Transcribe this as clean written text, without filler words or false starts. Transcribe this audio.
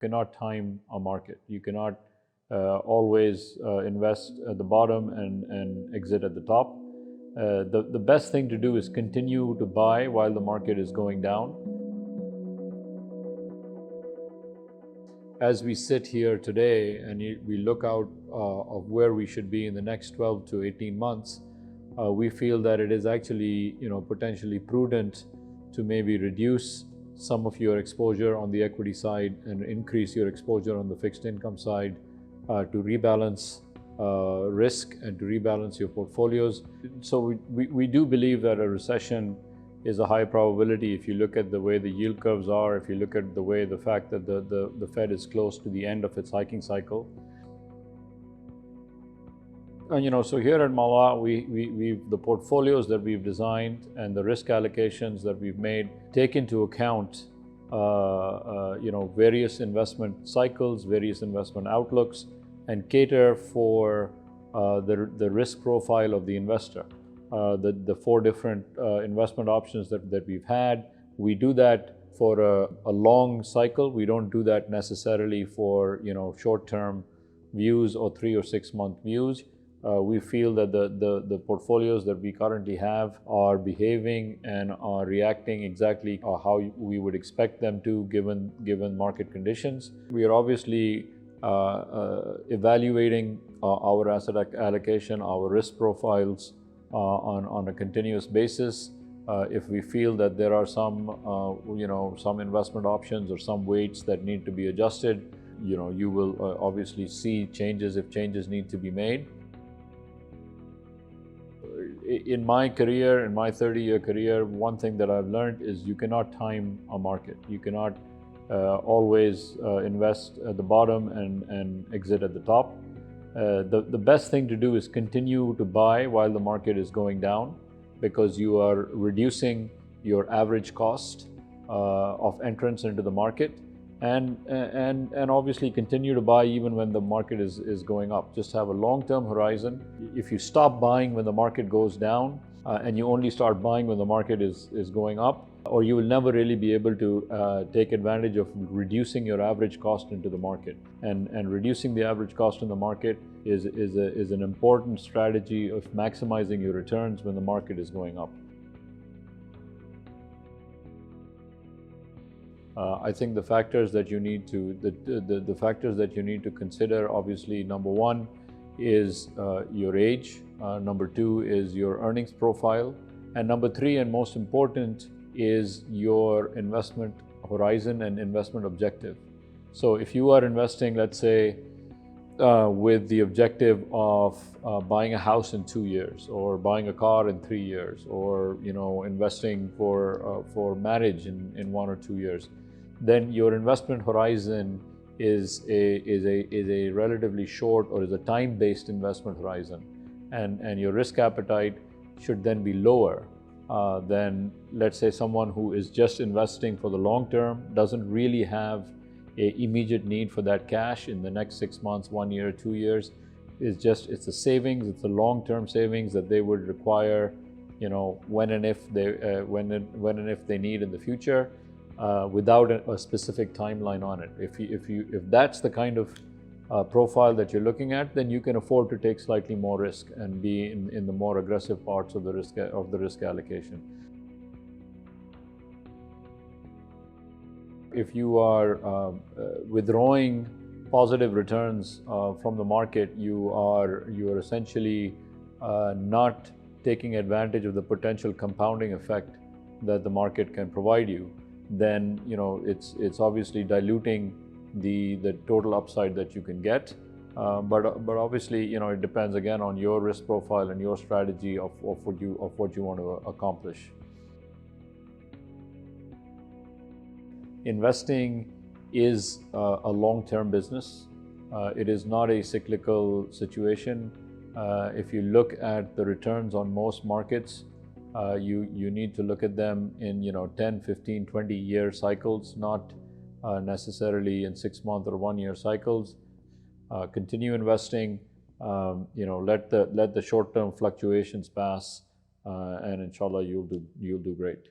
cannot time a market. You cannot always invest at the bottom and exit at the top. The best thing to do is continue to buy while the market is going down. As we sit here today and we look out of where we should be in the next 12 to 18 months, we feel that it is actually potentially prudent to maybe reduce some of your exposure on the equity side and increase your exposure on the fixed income side to rebalance risk and to rebalance your portfolios. So we do believe that a recession is a high probability if you look at the way the yield curves are, if you look at the fact that the Fed is close to the end of its hiking cycle. And so here at Mala, the portfolios that we've designed and the risk allocations that we've made take into account various investment cycles, various investment outlooks, and cater for the risk profile of the investor. The four different investment options that we've had, we do that for a long cycle. We don't do that necessarily for short-term views or 3 or 6 month views. We feel that the portfolios that we currently have are behaving and are reacting exactly how we would expect them to given market conditions. We are obviously evaluating our asset allocation, our risk profiles on a continuous basis. If we feel that there are some investment options or some weights that need to be adjusted, you will obviously see changes if changes need to be made. In my career, in my 30-year career, one thing that I've learned is you cannot time a market. You cannot always invest at the bottom and exit at the top. The best thing to do is continue to buy while the market is going down, because you are reducing your average cost of entrance into the market, and obviously continue to buy even when the market is going up. Just have a long-term horizon. If you stop buying when the market goes down and you only start buying when the market is going up, or you will never really be able to take advantage of reducing your average cost into the market. And reducing the average cost in the market is an important strategy of maximizing your returns when the market is going up. I think the factors that you need to consider, obviously, number one is your age, number two is your earnings profile, and number three, and most important, is your investment horizon and investment objective. So if you are investing, let's say, with the objective of buying a house in 2 years, or buying a car in 3 years, or investing for marriage in 1 or 2 years, then your investment horizon is a relatively short, or is a time-based investment horizon, and your risk appetite should then be lower than, let's say, someone who is just investing for the long term, doesn't really have an immediate need for that cash in the next 6 months, 1 year, 2 years. It's a savings, it's a long-term savings that they would require, when and if they need in the future, without a specific timeline on it. If that's the kind of profile that you're looking at, then you can afford to take slightly more risk and be in the more aggressive parts of the risk allocation. If you are withdrawing positive returns from the market, you are essentially not taking advantage of the potential compounding effect that the market can provide you. Then it's obviously diluting the total upside that you can get. But obviously, it depends again on your risk profile and your strategy of what you want to accomplish. Investing is a long-term business. It is not a cyclical situation. If you look at the returns on most markets, you need to look at them in 10, 15, 20-year cycles, not necessarily in 6-month or 1-year cycles. Continue investing. Let the short-term fluctuations pass, and inshallah you'll do great.